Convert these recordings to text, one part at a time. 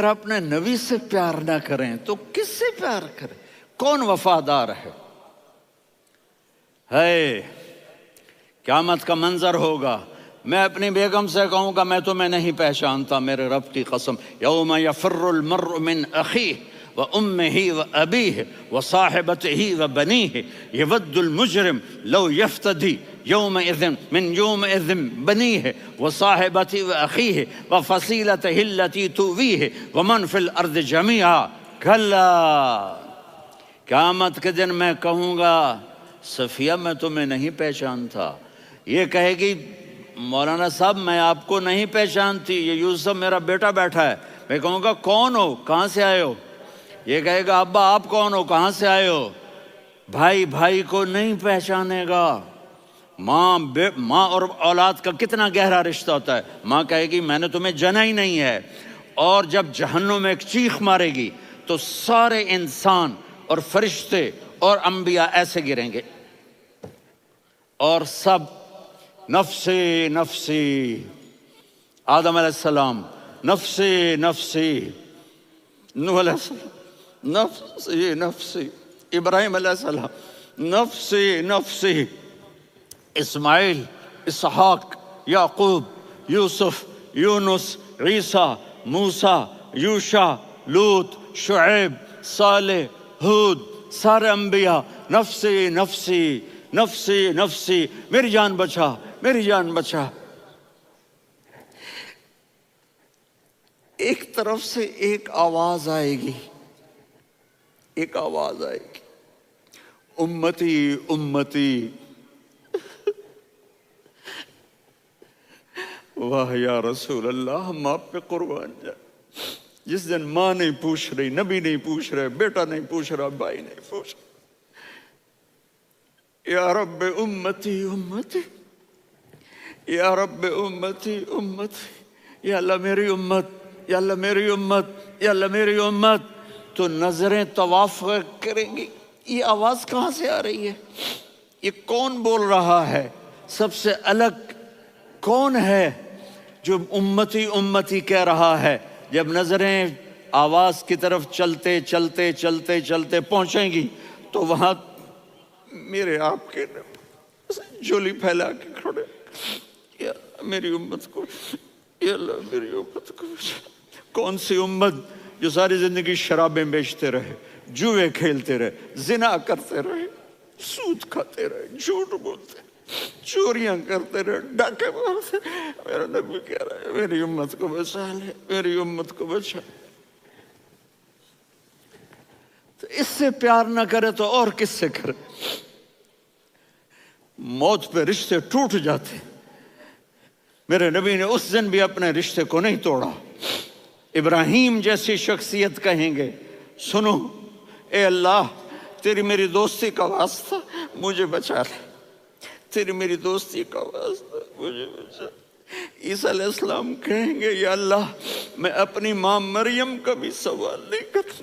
اگر اپنے نبی سے پیار نہ کریں تو کس سے پیار کریں؟ کون وفادار ہے؟ قیامت کا منظر ہوگا، میں اپنی بیگم سے کہوں گا میں تمہیں نہیں پہچانتا، میرے رب کی قسم، یوم یفر المرء من اخیہ وامہ وابیہ وصاحبتہ وبنیہ یود المجرم لو یفتدی یومئذ من یومئذ بنیہ وصاحبتہ واخیہ وفصیلتہ التی تؤویہ ومن فی الارض جمیعا کلا، قیامت کے دن میں کہوں گا صفیہ میں تمہیں نہیں پہچانتا، یہ کہے گی مولانا صاحب میں آپ کو نہیں پہچانتی، یہ یوسف میرا بیٹا بیٹھا ہے، میں کہوں گا کون ہو، کہاں سے آئے ہو؟ یہ کہے گا ابا آپ کون ہو، کہاں سے آئے ہو؟ بھائی بھائی کو نہیں پہچانے گا۔ ماں اور اولاد کا کتنا گہرا رشتہ ہوتا ہے، ماں کہے گی میں نے تمہیں جنا ہی نہیں ہے، اور جب جہنم میں ایک چیخ مارے گی تو سارے انسان اور فرشتے اور انبیاء ایسے گریں گے اور سب نفسی نفسی، آدم علیہ السلام نفسی نفسی، نوح علیہ السلام نفسی نفسی، ابراہیم علیہ السلام نفسی نفسی، اسماعیل، اسحاق، یعقوب، یوسف، یونس، عیسیٰ، موسیٰ، یوشع، لوط، شعیب، صالح، ہود، سارے انبیاء نفسی نفسی نفسی نفسی، میری جان بچا میری جان بچا۔ ایک طرف سے ایک آواز آئے گی، ایک آواز آئے گی، امتی امتی، واہ یا رسول اللہ ہم آپ پہ قربان جائیں۔ جس دن ماں نہیں پوچھ رہی، نبی نہیں پوچھ رہے، بیٹا نہیں پوچھ رہا، بھائی نہیں پوچھ رہا، یا رب امتی امتی، یا رب امتی امتی، یا اللہ میری امت، یا اللہ میری امت، یا اللہ میری امت، تو نظریں طواف کریں گی، یہ آواز کہاں سے آ رہی ہے؟ یہ کون بول رہا ہے؟ سب سے الگ کون ہے جو امتی امتی کہہ رہا ہے؟ جب نظریں آواز کی طرف چلتے چلتے چلتے چلتے پہنچیں گی تو وہاں میرے آپ کے جولی پھیلا کے کھڑے، یا میری امت کو، یا اللہ میری امت کو۔ کون سی امت جو ساری زندگی شرابیں بیچتے رہے، جوئے کھیلتے رہے، زنا کرتے رہے، سود کھاتے رہے، جھوٹ بولتے رہے، چوریاں کرتے رہے، ڈاکے مارتے رہے، میرا نبی کہہ رہا ہے میری امت کو بچا لے، میری امت کو بچا۔ تو اس سے پیار نہ کرے تو اور کس سے کرے؟ موت پہ رشتے ٹوٹ جاتے، میرے نبی نے اس دن بھی اپنے رشتے کو نہیں توڑا۔ ابراہیم جیسی شخصیت کہیں گے سنو اے اللہ تیری میری دوستی کا واسطہ مجھے بچا لے، تیری میری دوستی کا واسطہ مجھے بچا۔ عیسیٰ علیہ السلام کہیں گے یا اللہ میں اپنی ماں مریم کا بھی سوال نہیں کرتا،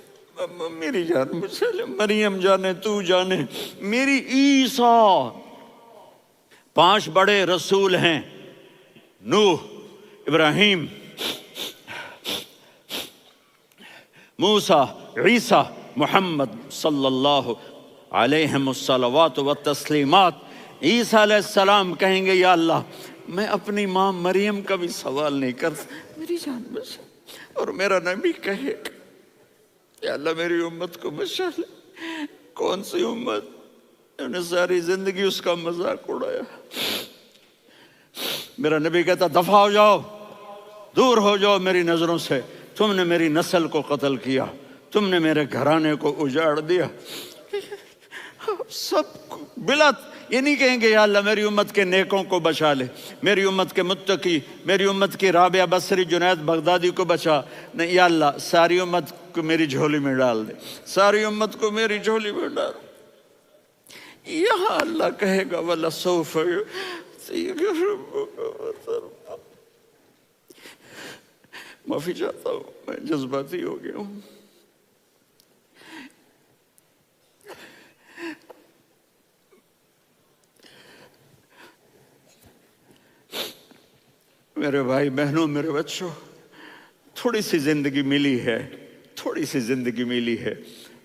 میری جان بچا لے، مریم جانے تو جانے میری عیسیٰ۔ 5 بڑے رسول ہیں، نوح، ابراہیم، موسیٰ، عیسیٰ، محمد صلی اللہ علیہ الصلوات والتسلیمات۔ عیسیٰ علیہ السلام کہیں گے یا اللہ میں اپنی ماں مریم کا بھی سوال نہیں کرتا، میری جان بچا۔ اور میرا نبی کہے یا اللہ میری امت کو بچا لے۔ کون سی امت؟ انہوں نے ساری زندگی اس کا مذاق اڑایا۔ میرا نبی کہتا دفع ہو جاؤ، دور ہو جاؤ میری نظروں سے، تم نے میری نسل کو قتل کیا، تم نے میرے گھرانے کو اجاڑ دیا۔ سب بلا یہ نہیں کہیں گے یا اللہ میری امت کے نیکوں کو بچا لے، میری امت کے متقی، میری امت کی رابعہ بصری، جنید بغدادی کو بچا، نہیں یا اللہ ساری امت کو میری جھولی میں ڈال دے، ساری امت کو میری جھولی میں ڈال۔ یہاں اللہ کہے گا وَلَسَوْفَ يُعْطِيكَ رَبُّكَ فَتَرْضَىٰ۔ معافی چاہتا ہوں میں جذباتی ہو گیا ہوں۔ میرے بھائی بہنوں، میرے بچوں، تھوڑی سی زندگی ملی ہے، تھوڑی سی زندگی ملی ہے،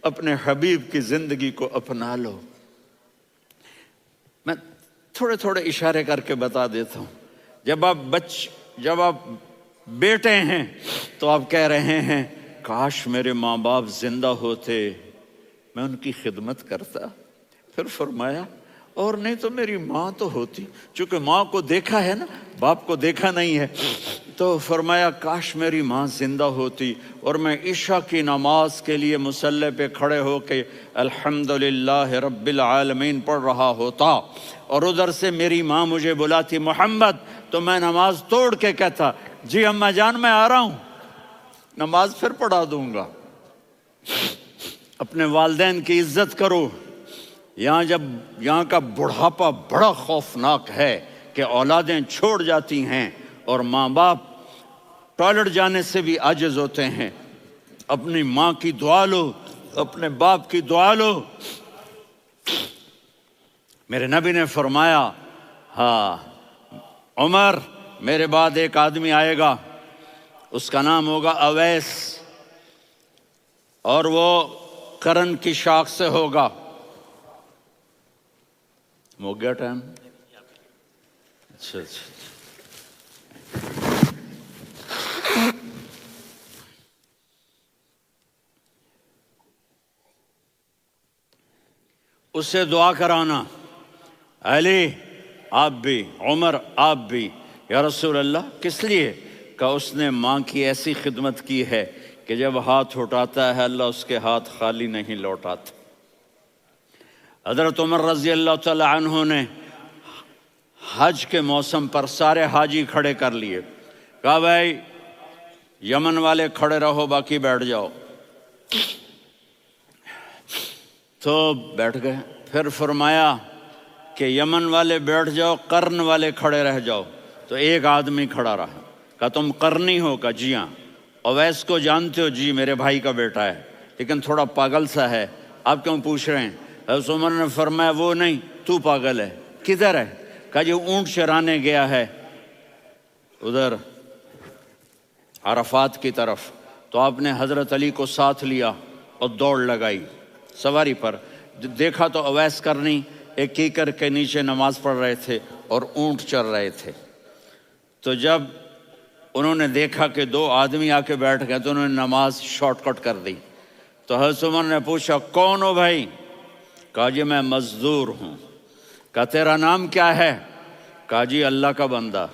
اپنے حبیب کی زندگی کو اپنا لو۔ میں تھوڑے تھوڑے اشارے کر کے بتا دیتا ہوں۔ جب آپ بیٹے ہیں تو آپ کہہ رہے ہیں کاش میرے ماں باپ زندہ ہوتے، میں ان کی خدمت کرتا۔ پھر فرمایا اور نہیں تو میری ماں تو ہوتی، چونکہ ماں کو دیکھا ہے نا، باپ کو دیکھا نہیں ہے، تو فرمایا کاش میری ماں زندہ ہوتی اور میں عشاء کی نماز کے لیے مصلی پہ کھڑے ہو کے الحمدللہ رب العالمین پڑھ رہا ہوتا، اور ادھر سے میری ماں مجھے بلاتی محمد، تو میں نماز توڑ کے کہتا جی اماں جان میں آ رہا ہوں، نماز پھر پڑھا دوں گا۔ اپنے والدین کی عزت کرو۔ یہاں کا بڑھاپا بڑا خوفناک ہے کہ اولادیں چھوڑ جاتی ہیں اور ماں باپ ٹوائلٹ جانے سے بھی عاجز ہوتے ہیں۔ اپنی ماں کی دعا لو، اپنے باپ کی دعا لو۔ میرے نبی نے فرمایا ہاں عمر، میرے بعد ایک آدمی آئے گا، اس کا نام ہوگا اویس، اور وہ قرن کی شاخ سے ہوگا۔ ہو گیا ٹائم؟ اچھا۔ اس سے دعا کرانا، علی آپ بھی، عمر آپ بھی، یا رسول اللہ کس لیے؟ کہ اس نے ماں کی ایسی خدمت کی ہے کہ جب ہاتھ اٹھاتا ہے اللہ اس کے ہاتھ خالی نہیں لوٹاتا۔ حضرت عمر رضی اللہ تعالی عنہ نے حج کے موسم پر سارے حاجی کھڑے کر لیے، کہا بھائی یمن والے کھڑے رہو، باقی بیٹھ جاؤ۔ تو بیٹھ گئے۔ پھر فرمایا کہ یمن والے بیٹھ جاؤ، قرن والے کھڑے رہ جاؤ۔ تو ایک آدمی کھڑا رہا، کہا تم قرنی ہو؟ کہا جی ہاں۔ اویس کو جانتے ہو؟ جی میرے بھائی کا بیٹا ہے، لیکن تھوڑا پاگل سا ہے، آپ کیوں پوچھ رہے ہیں؟ حضرت عمر نے فرمایا وہ نہیں، تو پاگل ہے۔ کدھر ہے؟ کہا جی اونٹ چرانے گیا ہے ادھر عرفات کی طرف۔ تو آپ نے حضرت علی کو ساتھ لیا اور دوڑ لگائی سواری پر۔ دیکھا تو اویس کرنی ایک کیکر کے نیچے نماز پڑھ رہے تھے اور اونٹ چر رہے تھے۔ تو جب انہوں نے دیکھا کہ دو آدمی آ کے بیٹھ گئے تو انہوں نے نماز شارٹ کٹ کر دی۔ تو حضرت عمر نے پوچھا کون ہو بھائی؟ کہا جی میں مزدور ہوں۔ کہا تیرا نام کیا ہے؟ کہا جی اللہ کا بندہ۔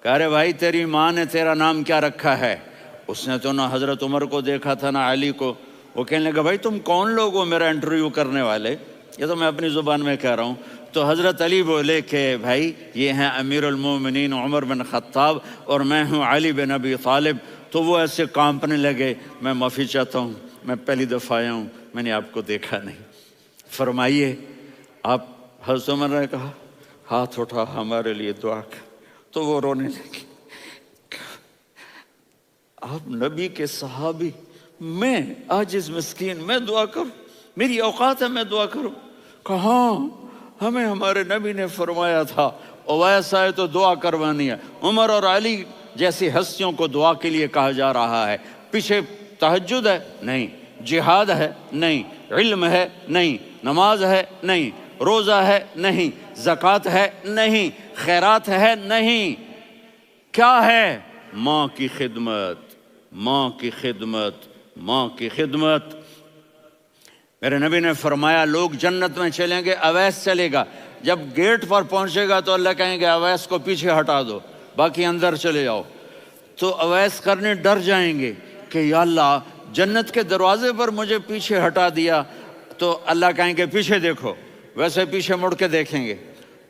کہا رے بھائی تیری ماں نے تیرا نام کیا رکھا ہے؟ اس نے تو نہ حضرت عمر کو دیکھا تھا نہ علی کو۔ وہ کہنے لگا بھائی تم کون لوگ ہو میرا انٹرویو کرنے والے؟ یہ تو میں اپنی زبان میں کہہ رہا ہوں۔ تو حضرت علی بولے کہ بھائی یہ ہیں امیر المومنین عمر بن خطاب اور میں ہوں علی بن ابی طالب۔ تو وہ ایسے کانپنے لگے، میں معافی چاہتا ہوں، میں پہلی دفعہ آیا ہوں، میں نے آپ کو دیکھا نہیں، فرمائیے آپ۔ حضرت عمر نے کہا ہاتھ اٹھا ہمارے لیے دعا کر۔ تو وہ رونے لگے، آپ نبی کے صحابی، میں عاجز مسکین میں دعا کروں؟ میری اوقات ہے میں دعا کروں؟ کہاں ہمیں ہمارے نبی نے فرمایا تھا اویس آئے تو دعا کروانی ہے۔ عمر اور علی جیسی ہستیوں کو دعا کے لیے کہا جا رہا ہے۔ پیچھے تہجد ہے؟ نہیں۔ جہاد ہے؟ نہیں۔ علم ہے؟ نہیں۔ نماز ہے؟ نہیں۔ روزہ ہے؟ نہیں۔ زکوٰۃ ہے؟ نہیں۔ خیرات ہے؟ نہیں۔ کیا ہے؟ ماں کی خدمت، ماں کی خدمت، ماں کی خدمت۔ میرے نبی نے فرمایا لوگ جنت میں چلیں گے، اویس چلے گا، جب گیٹ پر پہنچے گا تو اللہ کہیں گے اویس کو پیچھے ہٹا دو، باقی اندر چلے جاؤ۔ تو اویس کرنے ڈر جائیں گے کہ یا اللہ جنت کے دروازے پر مجھے پیچھے ہٹا دیا، تو اللہ کہیں گے پیچھے دیکھو، ویسے پیچھے مڑ کے دیکھیں گے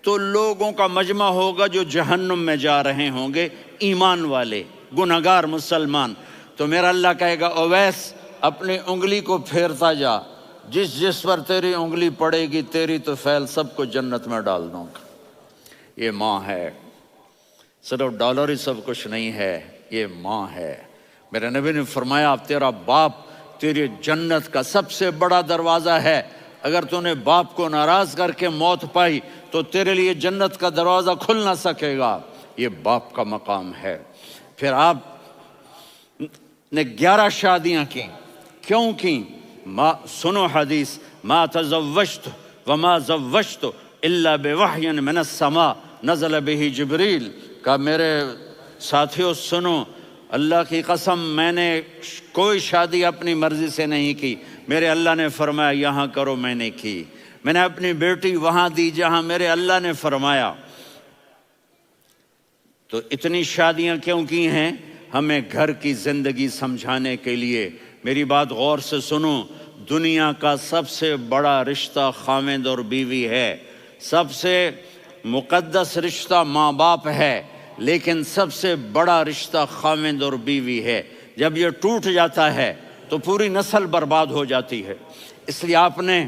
تو لوگوں کا مجمع ہوگا جو جہنم میں جا رہے ہوں گے، ایمان والے، گنہگار مسلمان۔ تو میرا اللہ کہے گا اویس اپنی انگلی کو پھیرتا جا، جس جس پر تیری انگلی پڑے گی تیری تو فیل سب کو جنت میں ڈال دوں گا۔ یہ ماں ہے، صرف ڈالر ہی سب کچھ نہیں ہے، یہ ماں ہے۔ میرے نبی نے فرمایا اب تیرا باپ تیری جنت کا سب سے بڑا دروازہ ہے، اگر تو نے باپ کو ناراض کر کے موت پائی تو تیرے لیے جنت کا دروازہ کھل نہ سکے گا۔ یہ باپ کا مقام ہے۔ پھر آپ نے 11 شادیاں کی. کیوں کی؟ سنو حدیث، ما تزوجت وما زوجت الا بوحی من السماء نزل به جبریل. کہ میرے ساتھیوں سنو، اللہ کی قسم میں نے کوئی شادی اپنی مرضی سے نہیں کی، میرے اللہ نے فرمایا یہاں کرو، میں نے کی. میں نے اپنی بیٹی وہاں دی جہاں میرے اللہ نے فرمایا. تو اتنی شادیاں کیوں کی ہیں؟ ہمیں گھر کی زندگی سمجھانے کے لیے. میری بات غور سے سنو، دنیا کا سب سے بڑا رشتہ خاوند اور بیوی ہے. سب سے مقدس رشتہ ماں باپ ہے، لیکن سب سے بڑا رشتہ خاوند اور بیوی ہے. جب یہ ٹوٹ جاتا ہے تو پوری نسل برباد ہو جاتی ہے. اس لیے آپ نے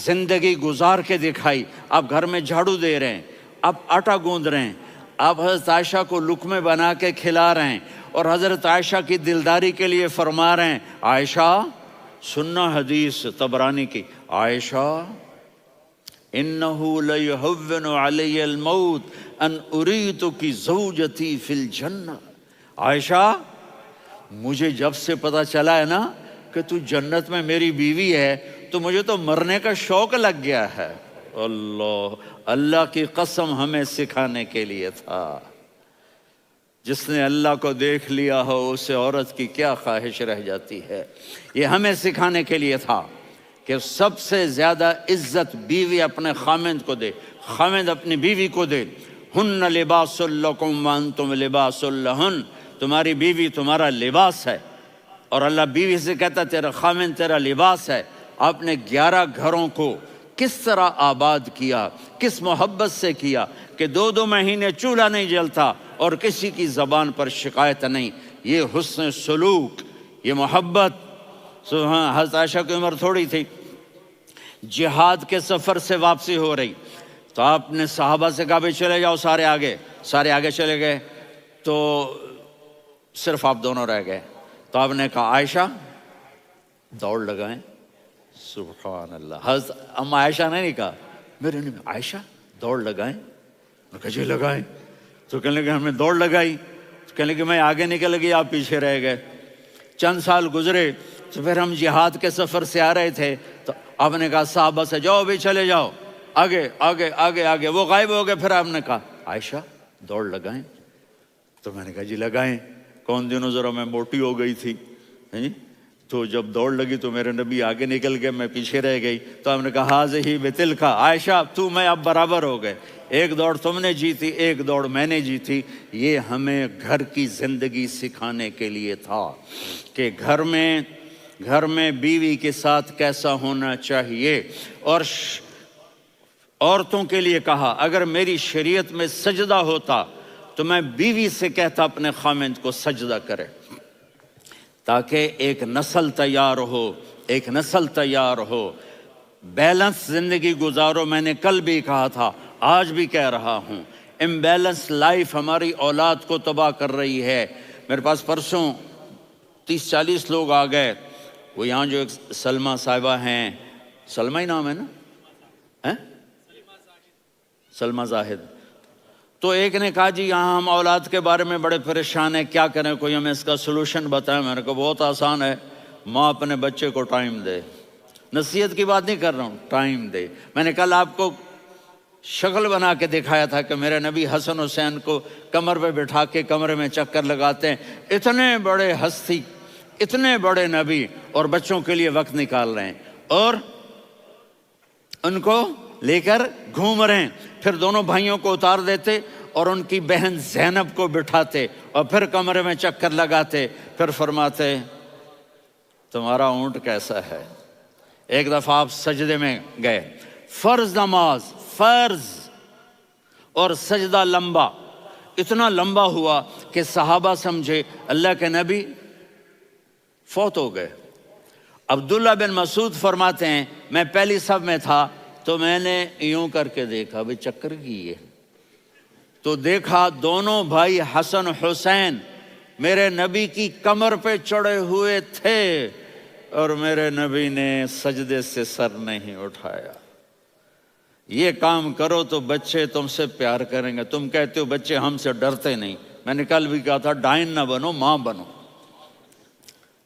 زندگی گزار کے دکھائی. آپ گھر میں جھاڑو دے رہے ہیں، آپ آٹا گوندھ رہے ہیں، آپ حضرت عائشہ کو لقمے بنا کے کھلا رہے ہیں، اور حضرت عائشہ کی دلداری کے لیے فرما رہے ہیں عائشہ سننا حدیث طبرانی کی، عائشہ انہو لیہون علی الموت ان اریتک زوجتی فی الجنہ. عائشہ مجھے جب سے پتا چلا ہے نا کہ تو جنت میں میری بیوی ہے تو مجھے تو مرنے کا شوق لگ گیا ہے. اللہ کی قسم ہمیں سکھانے کے لیے تھا. جس نے اللہ کو دیکھ لیا ہو اسے عورت کی کیا خواہش رہ جاتی ہے. یہ ہمیں سکھانے کے لیے تھا کہ سب سے زیادہ عزت بیوی اپنے خاوند کو دے، خاوند اپنی بیوی کو دے. ہن لباس لکم وانتم لباس لہن، تمہاری بیوی تمہارا لباس ہے. اور اللہ بیوی سے کہتا تیرا خاوند تیرا لباس ہے. آپ نے 11 گھروں کو کس طرح آباد کیا، کس محبت سے کیا کہ 2 مہینے چولہا نہیں جلتا اور کسی کی زبان پر شکایت نہیں. یہ حسن سلوک، یہ محبت. حضرت عائشہ کی عمر تھوڑی تھی، جہاد کے سفر سے واپسی ہو رہی تو آپ نے صحابہ سے کہا بھائی چلے جاؤ سارے آگے چلے گئے تو صرف آپ دونوں رہ گئے. تو آپ نے کہا عائشہ دوڑ لگائیں. سبحان اللہ. حضرت اما عائشہ نے نہیں کہا، میرے نے عائشہ دوڑ لگائیں. میں کہا جی لگائیں. تو کہنے لگے ہم نے دوڑ لگائی. کہنے لگے میں آگے نکل گئی آپ پیچھے رہ گئے. چند سال گزرے تو پھر ہم جہاد کے سفر سے آ رہے تھے تو آپ نے کہا صحابہ سے جاؤ بھی چلے جاؤ آگے آگے آگے آگے. وہ غائب ہو گئے. پھر آپ نے کہا عائشہ دوڑ لگائیں. تو میں نے کہا جی لگائیں. کون دنوں ذرا میں موٹی ہو گئی تھی تو جب دوڑ لگی تو میرے نبی آگے نکل گئے، میں پیچھے رہ گئی. تو ہم نے کہا ہاذہ بتلک، عائشہ تو میں اب برابر ہو گئے. ایک دوڑ تم نے جیتی، ایک دوڑ میں نے جیتی. یہ ہمیں گھر کی زندگی سکھانے کے لیے تھا کہ گھر میں بیوی کے ساتھ کیسا ہونا چاہیے. اور عورتوں کے لیے کہا اگر میری شریعت میں سجدہ ہوتا تو میں بیوی سے کہتا اپنے خاوند کو سجدہ کرے، تاکہ ایک نسل تیار ہو. بیلنس زندگی گزارو. میں نے کل بھی کہا تھا، آج بھی کہہ رہا ہوں، امبیلنس لائف ہماری اولاد کو تباہ کر رہی ہے. میرے پاس پرسوں 30-40 لوگ آ گئے. وہ یہاں جو ایک سلمہ صاحبہ ہیں، سلمہ ہی نام ہے نا، سلمہ زاہد. تو ایک نے کہا جی یہاں ہم اولاد کے بارے میں بڑے پریشان ہیں، کیا کریں، کوئی ہمیں اس کا سلوشن بتائیں. میں نے کہا بہت آسان ہے، ماں اپنے بچے کو ٹائم دے. نصیحت کی بات نہیں کر رہا ہوں، ٹائم دے. میں نے کل آپ کو شکل بنا کے دکھایا تھا کہ میرے نبی حسن حسین کو کمر پہ بٹھا کے کمرے میں چکر لگاتے ہیں. اتنے بڑے ہستی، اتنے بڑے نبی، اور بچوں کے لیے وقت نکال رہے ہیں اور ان کو لے کر گھوم رہے ہیں. پھر دونوں بھائیوں کو اتار دیتے اور ان کی بہن زینب کو بٹھاتے اور پھر کمرے میں چکر لگاتے. پھر فرماتے تمہارا اونٹ کیسا ہے. ایک دفعہ آپ سجدے میں گئے، فرض نماز، فرض، اور سجدہ لمبا، اتنا لمبا ہوا کہ صحابہ سمجھے اللہ کے نبی فوت ہو گئے. عبداللہ بن مسعود فرماتے ہیں میں پہلی صف میں تھا تو میں نے یوں کر کے دیکھا بھئی چکر کی ہے، تو دیکھا دونوں بھائی حسن حسین میرے نبی کی کمر پہ چڑھے ہوئے تھے اور میرے نبی نے سجدے سے سر نہیں اٹھایا. یہ کام کرو تو بچے تم سے پیار کریں گے. تم کہتے ہو بچے ہم سے ڈرتے نہیں. میں نے کل بھی کہا تھا ڈائن نہ بنو، ماں بنو.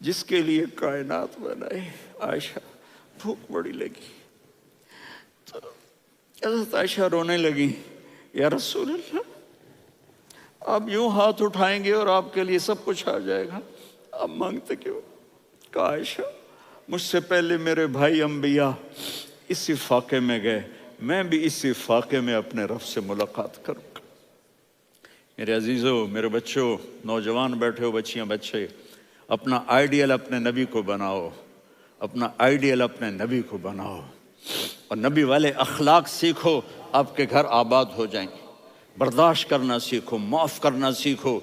جس کے لیے کائنات بنائی. عائشہ بھوک بڑی لگی تو حضرت عائشہ رونے لگی. یا رسول اللہ، آپ یوں ہاتھ اٹھائیں گے اور آپ کے لیے سب کچھ آ جائے گا، آپ مانگتے کیوں؟ کہا عائشہ مجھ سے پہلے میرے بھائی انبیاء اسی فاقے میں گئے، میں بھی اسی فاقے میں اپنے رب سے ملاقات کروں گا. میرے عزیزوں، میرے بچوں، نوجوان بیٹھے ہو، بچیاں بچے، اپنا آئیڈیل اپنے نبی کو بناؤ، اپنا آئیڈیل اپنے نبی کو بناؤ اور نبی والے اخلاق سیکھو، آپ کے گھر آباد ہو جائیں گے. برداشت کرنا سیکھو، معاف کرنا سیکھو.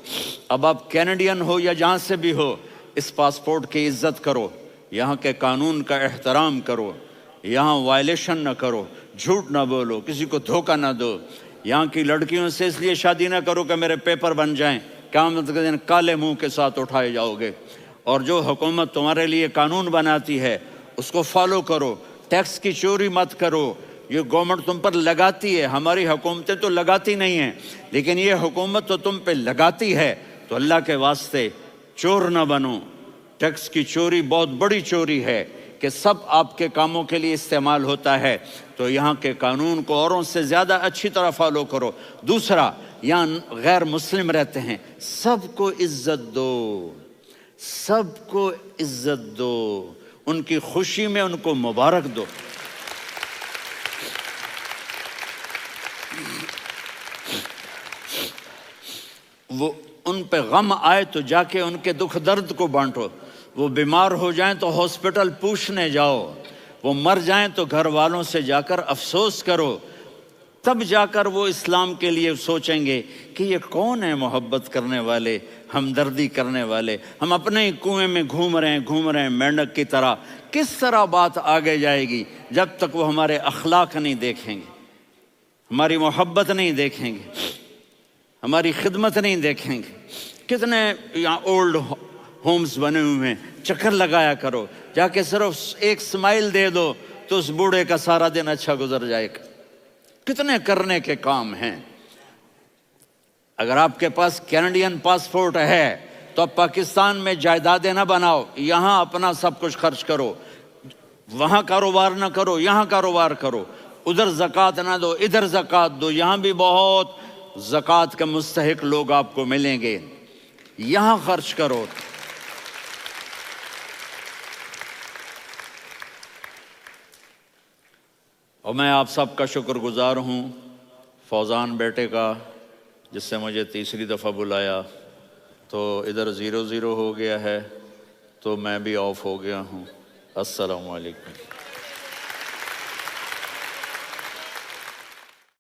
اب آپ کینیڈین ہو یا جہاں سے بھی ہو، اس پاسپورٹ کی عزت کرو، یہاں کے قانون کا احترام کرو، یہاں وائلیشن نہ کرو، جھوٹ نہ بولو، کسی کو دھوکہ نہ دو. یہاں کی لڑکیوں سے اس لیے شادی نہ کرو کہ میرے پیپر بن جائیں، قیامت کے دن کالے منہ کے ساتھ اٹھائے جاؤ گے. اور جو حکومت تمہارے لیے قانون بناتی ہے اس کو فالو کرو. ٹیکس کی چوری مت کرو، یہ گورنمنٹ تم پر لگاتی ہے، ہماری حکومتیں تو لگاتی نہیں ہیں، لیکن یہ حکومت تو تم پہ لگاتی ہے. تو اللہ کے واسطے چور نہ بنو. ٹیکس کی چوری بہت بڑی چوری ہے کہ سب آپ کے کاموں کے لیے استعمال ہوتا ہے. تو یہاں کے قانون کو اوروں سے زیادہ اچھی طرح فالو کرو. دوسرا، یہاں غیر مسلم رہتے ہیں، سب کو عزت دو، سب کو عزت دو، ان کی خوشی میں ان کو مبارک دو. وہ ان پہ غم آئے تو جا کے ان کے دکھ درد کو بانٹو. وہ بیمار ہو جائیں تو ہاسپٹل پوچھنے جاؤ، وہ مر جائیں تو گھر والوں سے جا کر افسوس کرو. تب جا کر وہ اسلام کے لیے سوچیں گے کہ یہ کون ہے محبت کرنے والے، ہمدردی کرنے والے. ہم اپنے ہی کنویں میں گھوم رہے ہیں مینڈک کی طرح. کس طرح بات آگے جائے گی جب تک وہ ہمارے اخلاق نہیں دیکھیں گے، ہماری محبت نہیں دیکھیں گے، ہماری خدمت نہیں دیکھیں گے. کتنے یہاں اولڈ ہومز بنے ہوئے ہیں، چکر لگایا کرو، جا کے صرف ایک سمائل دے دو تو اس بوڑھے کا سارا دن اچھا گزر جائے گا. کتنے کرنے کے کام ہیں. اگر آپ کے پاس کینیڈین پاسپورٹ ہے تو اب پاکستان میں جائیدادیں نہ بناؤ، یہاں اپنا سب کچھ خرچ کرو. وہاں کاروبار نہ کرو، یہاں کاروبار کرو. ادھر زکوٰۃ نہ دو، ادھر زکوٰۃ دو. یہاں بھی بہت زکوٰۃ کے مستحق لوگ آپ کو ملیں گے، یہاں خرچ کرو. اور میں آپ سب کا شکر گزار ہوں، فوزان بیٹے کا، جس سے مجھے تیسری دفعہ بلایا. تو ادھر 0-0 ہو گیا ہے تو میں بھی آف ہو گیا ہوں. السلام علیکم.